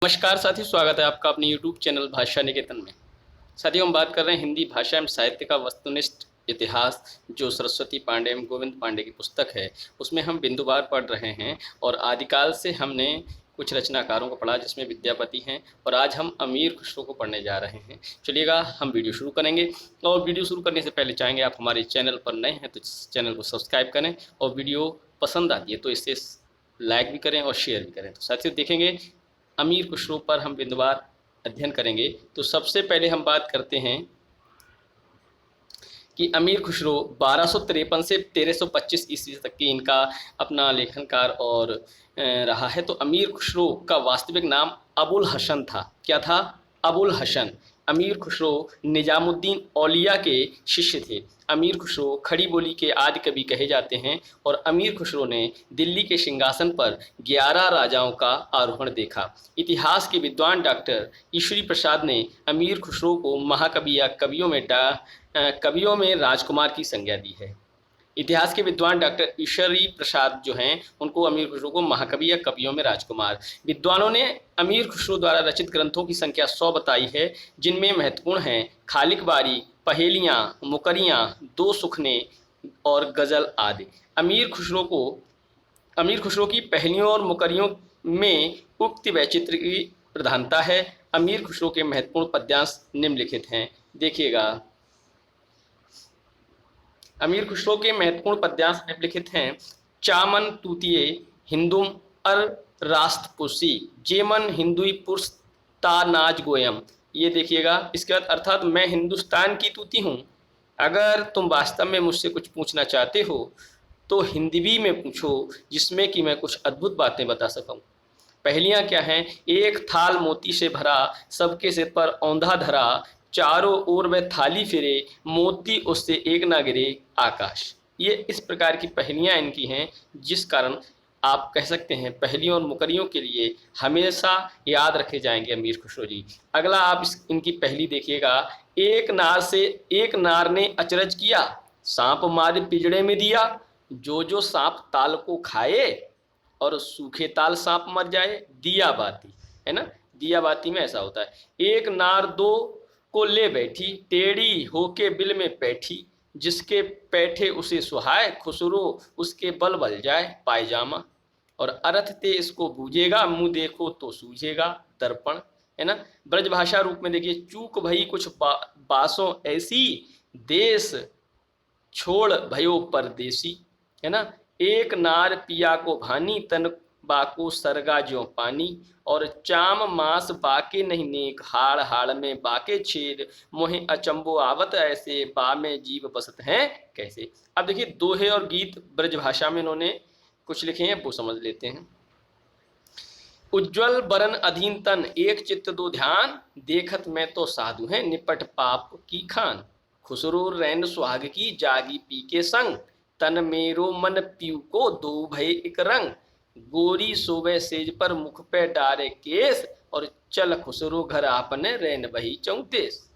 नमस्कार साथियों, स्वागत है आपका अपने YouTube चैनल भाषा निकेतन में। साथियों, हम बात कर रहे हैं हिंदी भाषा एवं साहित्य का वस्तुनिष्ठ इतिहास, जो सरस्वती पांडे एवं गोविंद पांडे की पुस्तक है। उसमें हम बिंदुवार पढ़ रहे हैं और आदिकाल से हमने कुछ रचनाकारों को पढ़ा जिसमें विद्यापति हैं, और आज हम अमीर खुसरो को पढ़ने जा रहे हैं। चलिएगा, हम वीडियो शुरू करेंगे। और वीडियो शुरू करने से पहले चाहेंगे, आप हमारे चैनल पर नए हैं तो इस चैनल को सब्सक्राइब करें, और वीडियो पसंद आती है तो इसे लाइक भी करें और शेयर भी करें। तो साथियों, देखेंगे अमीर खुसरो पर हम बिंदुवार अध्ययन करेंगे। तो सबसे पहले हम बात करते हैं कि अमीर खुसरो 1253 से 1325 ईस्वी तक की इनका अपना लेखनकार और रहा है। तो अमीर खुसरो का वास्तविक नाम अबुल हसन था। क्या था? अबुल हसन। अमीर खुसरो निजामुद्दीन औलिया के शिष्य थे। अमीर खुसरो खड़ी बोली के आदि कवि कहे जाते हैं, और अमीर खुसरो ने दिल्ली के सिंहासन पर 11 राजाओं का आरोहण देखा। इतिहास के विद्वान डॉक्टर ईश्वरी प्रसाद ने अमीर खुसरो को महाकवि या कवियों में राजकुमार की संज्ञा दी है। इतिहास के विद्वान डॉक्टर ईश्वरी प्रसाद जो हैं, उनको अमीर खुसरो को महाकवि या कवियों में राजकुमार। विद्वानों ने अमीर खुसरो द्वारा रचित ग्रंथों की संख्या 100 बताई है, जिनमें महत्वपूर्ण हैं खालिक बारी, पहेलियाँ, मुकरियाँ, दो सुखने और गज़ल आदि। अमीर खुसरो की पहेलियों और मुकरियों में उक्ति वैचित्र की प्रधानता है। अमीर खुसरो के महत्वपूर्ण पद्यांश निम्नलिखित हैं, देखिएगा। अमीर खुसरो के महत्वपूर्ण पद्यांश निम्नलिखित हैं। चामन तूतिये हिंदुम अर राष्ट्रपुषी, जेमन हिंदुई पुरुष ता नाज गोयम। ये देखिएगा। इसके बाद अर्थात मैं हिंदुस्तान की तूती हूँ। अगर तुम वास्तव में मुझसे कुछ पूछना चाहते हो तो हिंदवी में पूछो, जिसमें कि मैं कुछ अद्भुत बातें बता सकूं। पहेलियां क्या हैं? एक थाल मोती से भरा, सबके सिर पर औंधा धरा, चारों ओर वह थाली फिरे, मोती उससे एक ना गिरे आकाश। ये इस प्रकार की पहेलियां इनकी हैं, जिस कारण आप कह सकते हैं पहेलियों और मुकरियों के लिए हमेशा याद रखे जाएंगे अमीर खुसरो जी। अगला आप इनकी पहेली देखिएगा। एक नार ने अचरज किया, सांप मारे पिंजड़े में दिया, जो जो सांप ताल को खाए और सूखे ताल सांप मर जाए। दिया बाती है ना, दिया बाती में ऐसा होता है। एक नार दो को ले बैठी, टेढ़ी होके बिल में बैठी, जिसके पैठे उसे सुहाए, खुसरो उसके बल बल जाए पायजामा। और अरथ ते इसको बूझेगा, मुंह देखो तो सूझेगा दर्पण, है ना। ब्रजभाषा रूप में देखिए। चूक भई कुछ बासों ऐसी, देश छोड़ भयो परदेसी, है ना। एक नार पिया को भानी, तन बाको सरगा ज्यों पानी, और चाम मास बाके नहीं नेक, हाड़ हाड़ में बाके छेद, मोहे अचंबो आवत ऐसे, बा में जीव बसत हैं कैसे। अब देखिए, दोहे और गीत ब्रजभाषा में इन्होंने कुछ लिखे हैं, वो समझ लेते हैं। उज्ज्वल बरन अधीन तन, एक चित्त दो ध्यान, देखत में तो साधु हैं निपट पाप की खान। खुसरो रैन सुहाग की, जागी पी के संग, तन मेरो मन पीऊ को, दो भय एक रंग। गोरी सोवे सेज पर, मुख पे डारे केस, और चल खुसरो घर आपने, रैन बही चौतेस।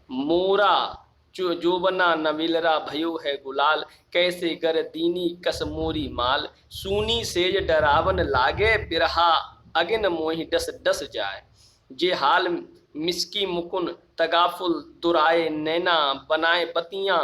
मोरा जोबना नविलरा भयो है गुलाल, कैसे गर दीनी कस मोरी माल। सूनी सेज डरावन लागे, बिरहा अगिन मोहि डस डस जाए। जे हाल मिसकी मुकुन तगाफुल, दुराए नैना बनाए बतियां,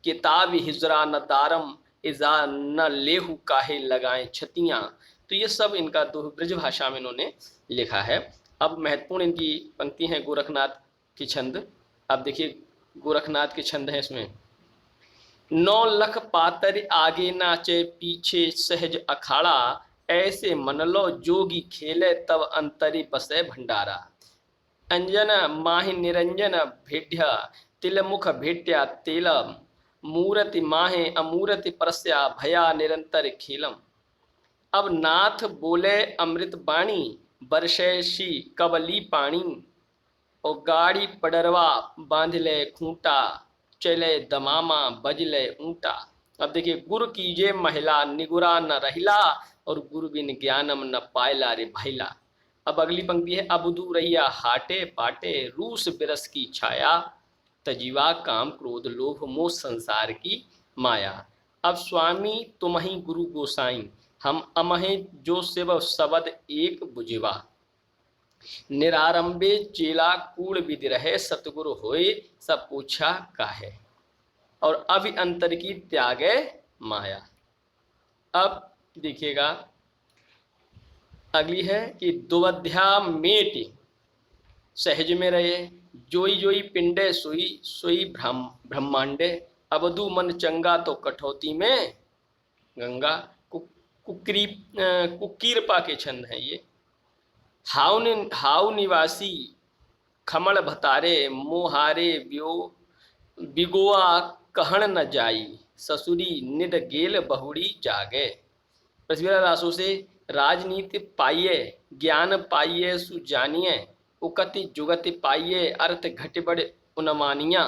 किताब हिजरा न दारम, इजा न लेहू काहे लगाए छतियां। तो ये सब इनका ब्रज भाषा में इन्होंने लिखा है। अब महत्वपूर्ण इनकी पंक्ति हैं गोरखनाथ की छंद। अब देखिए, गोरखनाथ के छंद हैं इसमें। 9 लख पातर आगे नाचे, पीछे सहज अखाड़ा, ऐसे मन लो जोगी खेले, तब अंतरी बसे भंडारा। अंजन माहि निरंजन भेड्य, तिल मुख भेट्या तेलम, मूर्ति माहे अमूर्ति परस्या, भया निरंतर खेलम। अब नाथ बोले अमृत बाणी, बरसैसी कबली पानी, और गाड़ी पडरवा बांध ले खूंटा, चले दमामा बज ले ऊंटा। अब देखिए, गुरु कीजे महिला, निगुरा न रहिला, और गुरु बिन ज्ञानम न पायला रे भैला। अब अगली पंक्ति है। अब दूरैया हाटे पाटे, रूस बिरस की छाया, तजीवा काम क्रोध लोभ मोह संसार की माया। अब स्वामी तुम्हि गुरु गोसाई, हम अमहे जो शिव शबद एक बुझवा। निरारंभे चेला कूड़ विधि रहे, सतगुरु होए सब पूछा काहे। और अभि अंतर की त्यागे माया। अब देखिएगा अगली है कि दुवध्या मेटि सहज में रहे, जोई जोई पिंडे सोई सोई ब्रह्मांडे, अवधु मन चंगा तो कठौती में गंगा। कुकीरपा के छंद हैं ये। हाउ निवासी खमण भतारे, मोहारे बिगोआ कहण न जाई, ससुरी निड गेल बहुड़ी जागे। पृथ्वीराज रासो से राजनीति पाइये, ज्ञान पाइये सुजानिये, उकति जुगति पाइये, अर्थ घट बड़े उन्मानिया।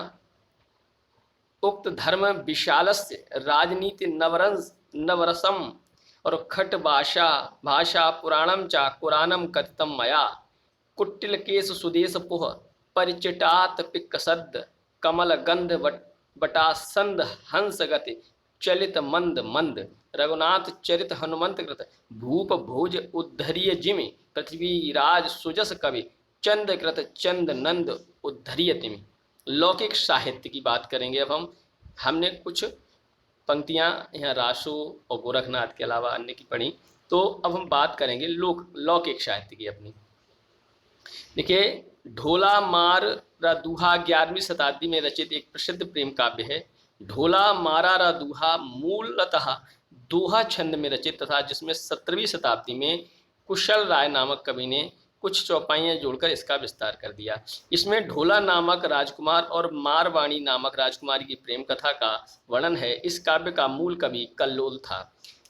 उक्त धर्म विशालस्य राजनीति नवरसम, और खट भाषा पुराणम चा कुरानम कथितम मया। कुटिल केश सुदेश पुह परिचिटात पिक्कसद, कमल गंध बटासंद हंस गति चलित मंद मंद। रघुनाथ चरित हनुमंत कृत भूप भोज उद्धरिय जिमि, पृथ्वीराज सुजस कवि चंद कृत चंद नंद उद्धरिय तिमि। लौकिक साहित्य की बात करेंगे अब हमने कुछ पंक्तियां यहाँ रासो और गोरखनाथ के अलावा अन्य की पढ़ी, तो अब हम बात करेंगे लौकिक साहित्य की अपनी। देखिए ढोला मार रा दूहा 11वीं शताब्दी में रचित एक प्रसिद्ध प्रेम काव्य है। ढोला मारा रा दूहा मूलतः दोहा छंद में रचित तथा जिसमें 17वीं शताब्दी में कुशल राय नामक कवि ने कुछ चौपाइयाँ जोड़कर इसका विस्तार कर दिया। इसमें ढोला नामक राजकुमार और मारवाणी नामक राजकुमारी की प्रेम कथा का वर्णन है। इस काव्य का मूल कवि कल्लोल था।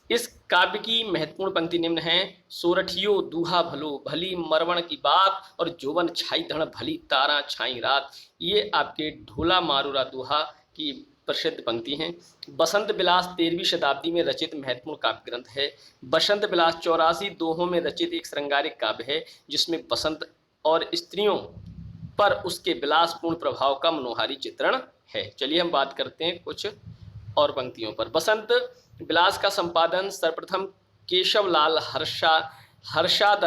इस काव्य की महत्वपूर्ण पंक्ति निम्न है। सोरठियो दूहा भलो, भली मरवण की बात, और जोवन छाई धड़ भली तारा छाई रात। ये आपके ढोला मारूरा दूहा की प्रसिद्ध पंक्ति हैं। बसंत विलास 13वीं शताब्दी में रचित महत्वपूर्ण काव्य ग्रंथ है। बसंत विलास 84 दोहों में रचित एक श्रृंगारिक काव्य है, जिसमें बसंत और स्त्रियों पर उसके विलासपूर्ण प्रभाव का मनोहारी चित्रण है। चलिए हम बात करते हैं कुछ और पंक्तियों पर। बसंत विलास का संपादन सर्वप्रथम केशवलाल हर्षाद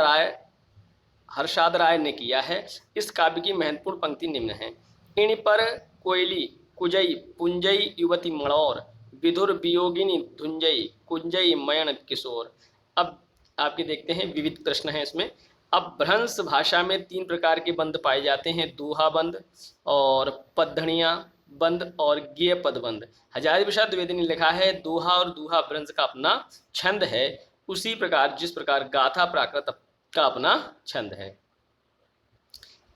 राय ने किया है। इस काव्य की महत्वपूर्ण पंक्ति निम्न है। इन पर कोयली कुजई पुंजई युवती मणौर, विधुर वियोगिनी धुंजई कुंजई मयण किशोर। अब आपके देखते हैं विविध प्रश्न हैं इसमें। अब भ्रंश भाषा में 3 प्रकार के बंद पाए जाते हैं, दोहा बंद और पद्धणिया बंद और गेय पद बंद। हजारी प्रसाद द्विवेदी ने लिखा है दोहा और दोहा भ्रंश का अपना छंद है, उसी प्रकार जिस प्रकार गाथा प्राकृत का अपना छंद है।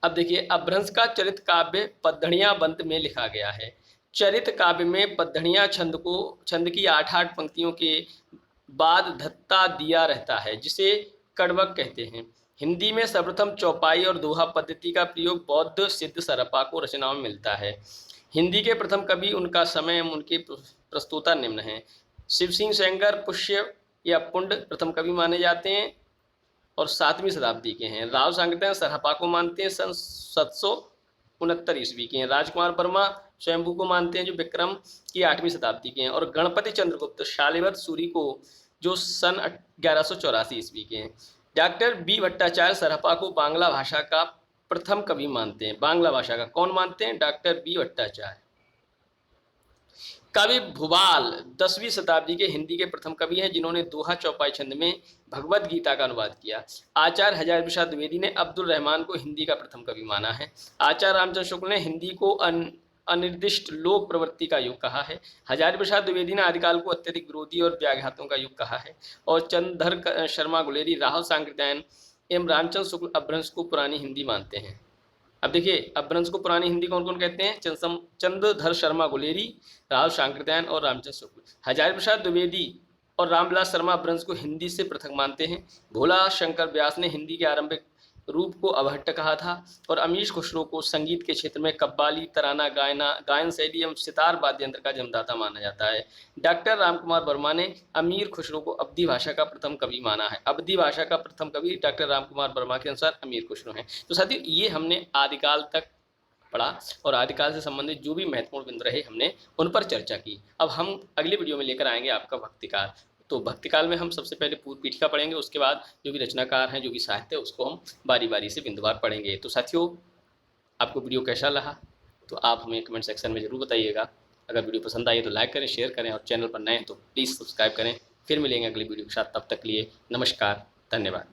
अब देखिए अपभ्रंश का चरित काव्य पद्धणिया बंद में लिखा गया है। चरित काव्य में पद्धणिया छंद की 8-8 पंक्तियों के बाद धत्ता दिया रहता है, जिसे कड़वक कहते हैं। हिंदी में सर्वप्रथम चौपाई और दोहा पद्धति का प्रयोग बौद्ध सिद्ध सरपा को रचनाओं में मिलता है। हिंदी के प्रथम कवि, उनका समय एवं उनके प्रस्तुता निम्न हैं। शिव सिंह सेंगर पुष्य या पुंड प्रथम कवि माने जाते हैं और 7वीं शताब्दी के हैं। राव सांकृत्यायन सरहपा को मानते हैं, सन 769 ईस्वी के हैं। राजकुमार वर्मा स्वयंभू को मानते हैं जो विक्रम की 8वीं शताब्दी के हैं। और गणपति चंद्रगुप्त शालिवत सूरी को जो सन 1184 ईस्वी के हैं। डॉक्टर बी भट्टाचार्य सरहपा को बांग्ला भाषा का प्रथम कवि मानते हैं। बांग्ला भाषा का कौन मानते हैं? Doctor B Bhattacharya. कवि भूपाल 10वीं शताब्दी के हिंदी के प्रथम कवि हैं, जिन्होंने दोहा चौपाई छंद में भगवद गीता का अनुवाद किया। आचार्य हजारी प्रसाद द्विवेदी ने अब्दुल रहमान को हिंदी का प्रथम कवि माना है। आचार्य रामचंद्र शुक्ल ने हिंदी को अनिर्दिष्ट लोक प्रवृत्ति का युग कहा है। हजारी प्रसाद द्विवेदी ने आदिकाल को अत्यधिक विरोधी और व्याघातों का युग कहा है। और चंद्रधर शर्मा गुलेरी, राहुल सांकृत्यायन एवं रामचंद्र शुक्ल अपभ्रंश को पुरानी हिंदी मानते हैं। अब देखिए अपभ्रंश को पुरानी हिंदी कौन कौन कहते हैं? चंद्रधर शर्मा गुलेरी, राहुल सांकृत्यायन और रामचंद्र शुक्ल। हजारी प्रसाद द्विवेदी और रामविलास शर्मा अपभ्रंश को हिंदी से पृथक मानते हैं। भोला शंकर व्यास ने हिंदी के आरंभिक रूप को अभट्ट कहा था और अमीश खुसरो को संगीत के क्षेत्र में कव्वाली, तराना, गायन शैली एवं सितार वाद्य यंत्र का जन्मदाता माना जाता है। डॉक्टर रामकुमार वर्मा ने अमीर खुसरो को अवधी भाषा का प्रथम कवि माना है। अवधी भाषा का प्रथम कवि डॉक्टर रामकुमार वर्मा के अनुसार अमीर खुसरो हैं। तो साथियों ये हमने आदिकाल तक पढ़ा और आदिकाल से संबंधित जो भी महत्वपूर्ण बिंदु रहे हमने उन पर चर्चा की। अब हम अगले वीडियो में लेकर आएंगे आपका भक्तिकार। तो भक्ति काल में हम सबसे पहले पूर्व पीठिका पढ़ेंगे, उसके बाद जो भी रचनाकार हैं, जो भी साहित्य है, उसको हम बारी बारी से बिंदुवार पढ़ेंगे। तो साथियों, आपको वीडियो कैसा लगा तो आप हमें कमेंट सेक्शन में ज़रूर बताइएगा। अगर वीडियो पसंद आई तो लाइक करें, शेयर करें, और चैनल पर नए हैं तो प्लीज़ सब्सक्राइब करें। फिर मिलेंगे अगली वीडियो के साथ, तब तक लिए नमस्कार, धन्यवाद।